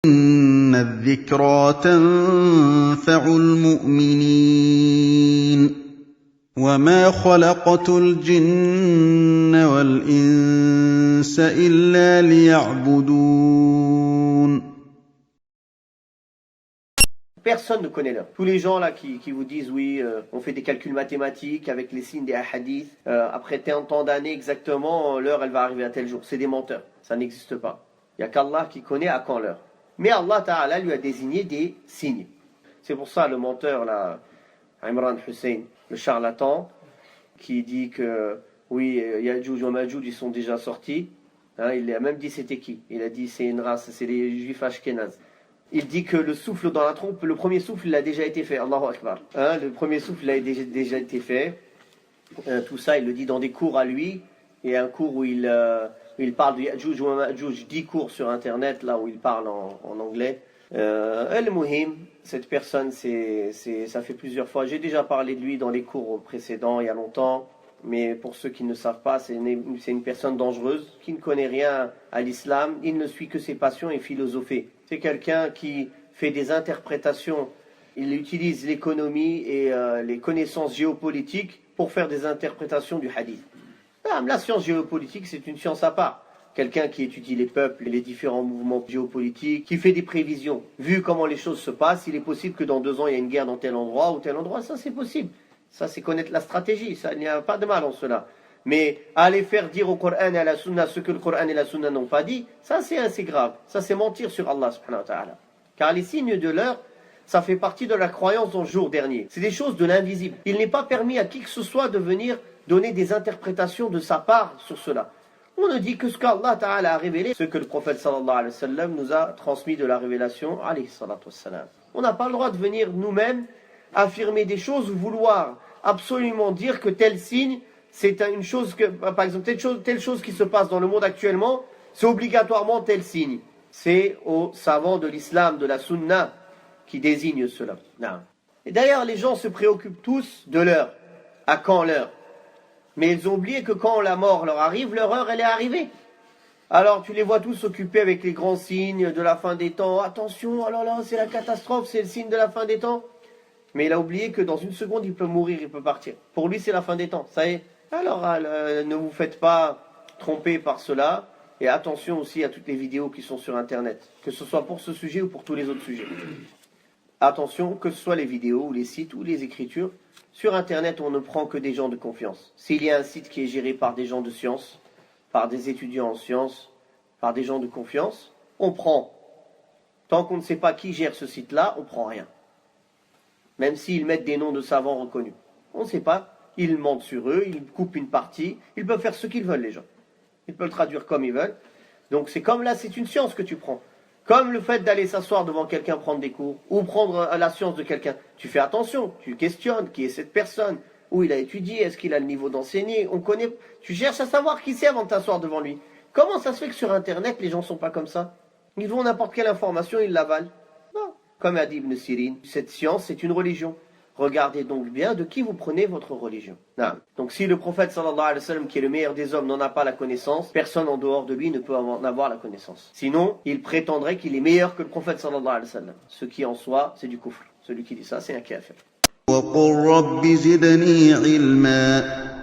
إن الذكرى تنفع المؤمنين وما خلقت الجن والإنس إلا ليعبدون. Personne ne connaît l'heure. Tous les gens là qui vous disent oui, on fait des calculs mathématiques avec les signes des hadiths, après tant d'années exactement, l'heure elle va arriver à tel jour. C'est des menteurs, ça n'existe pas. Il n'y a qu'Allah qui connaît à quand l'heure. Mais Allah Ta'ala lui a désigné des signes. C'est pour ça le menteur là, Imran Hussein, le charlatan, qui dit que oui, Ya'juj et Ma'juj ils sont déjà sortis. Hein, il a même dit c'était qui. Il a dit c'est une race, c'est les juifs ashkénazes. Il dit que le souffle dans la trompe, le premier souffle, il a déjà été fait. Allahu Akbar. Hein, le premier souffle, il a déjà été fait. Tout ça, il le dit dans des cours à lui. Il y a un cours où il parle de Ya'juj ou Ma'juj, 10 cours sur Internet, là où il parle en anglais. Al-Muhim, cette personne, ça fait plusieurs fois. J'ai déjà parlé de lui dans les cours précédents, il y a longtemps. Mais pour ceux qui ne savent pas, c'est une personne dangereuse, qui ne connaît rien à l'islam. Il ne suit que ses passions et philosophie. C'est quelqu'un qui fait des interprétations. Il utilise l'économie et les connaissances géopolitiques pour faire des interprétations du hadith. La science géopolitique, c'est une science à part. Quelqu'un qui étudie les peuples, les différents mouvements géopolitiques, qui fait des prévisions. Vu comment les choses se passent, il est possible que dans 2 ans, il y ait une guerre dans tel endroit ou tel endroit. Ça, c'est possible. Ça, c'est connaître la stratégie. Ça, il n'y a pas de mal en cela. Mais aller faire dire au Coran et à la Sunna ce que le Coran et la Sunna n'ont pas dit, ça, c'est assez grave. Ça, c'est mentir sur Allah subhanahu wa ta'ala. Car les signes de l'heure, ça fait partie de la croyance dans le jour dernier. C'est des choses de l'invisible. Il n'est pas permis à qui que ce soit de venir donner des interprétations de sa part sur cela. On ne dit que ce qu'Allah Ta'ala a révélé, ce que le prophète sallallahu alayhi wa sallam nous a transmis de la révélation, alayhi salatu wassalam. On n'a pas le droit de venir nous-mêmes affirmer des choses ou vouloir absolument dire que tel signe, c'est une chose que, par exemple, telle chose qui se passe dans le monde actuellement, c'est obligatoirement tel signe. C'est aux savants de l'islam, de la sunna, qui désignent cela. Non. Et d'ailleurs, les gens se préoccupent tous de l'heure. À quand l'heure? Mais ils ont oublié que quand la mort leur arrive, leur heure, elle est arrivée. Alors, tu les vois tous occupés avec les grands signes de la fin des temps. Attention, alors là, c'est la catastrophe, c'est le signe de la fin des temps. Mais il a oublié que dans une seconde, il peut mourir, il peut partir. Pour lui, c'est la fin des temps. Ça y est. Alors, ne vous faites pas tromper par cela. Et attention aussi à toutes les vidéos qui sont sur Internet. Que ce soit pour ce sujet ou pour tous les autres sujets. Attention, que ce soit les vidéos, ou les sites, ou les écritures. Sur Internet, on ne prend que des gens de confiance. S'il y a un site qui est géré par des gens de science, par des étudiants en sciences, par des gens de confiance, on prend. Tant qu'on ne sait pas qui gère ce site-là, on ne prend rien. Même s'ils mettent des noms de savants reconnus. On ne sait pas. Ils mentent sur eux, ils coupent une partie. Ils peuvent faire ce qu'ils veulent, les gens. Ils peuvent le traduire comme ils veulent. Donc c'est comme là, c'est une science que tu prends. Comme le fait d'aller s'asseoir devant quelqu'un, prendre des cours, ou prendre la science de quelqu'un. Tu fais attention, tu questionnes qui est cette personne, où il a étudié, est-ce qu'il a le niveau d'enseigner, on connaît. Tu cherches à savoir qui c'est avant de t'asseoir devant lui. Comment ça se fait que sur Internet, les gens ne sont pas comme ça? Ils vont n'importe quelle information, ils l'avalent. Non. Comme a dit Ibn Sirin, cette science, c'est une religion. Regardez donc bien de qui vous prenez votre religion. Non. Donc si le prophète sallallahu alayhi wa sallam, qui est le meilleur des hommes, n'en a pas la connaissance, personne en dehors de lui ne peut en avoir la connaissance. Sinon, il prétendrait qu'il est meilleur que le prophète sallallahu alayhi wa sallam. Ce qui en soi, c'est du kufr. Celui qui dit ça, c'est un kafir. وقل رب زدني علما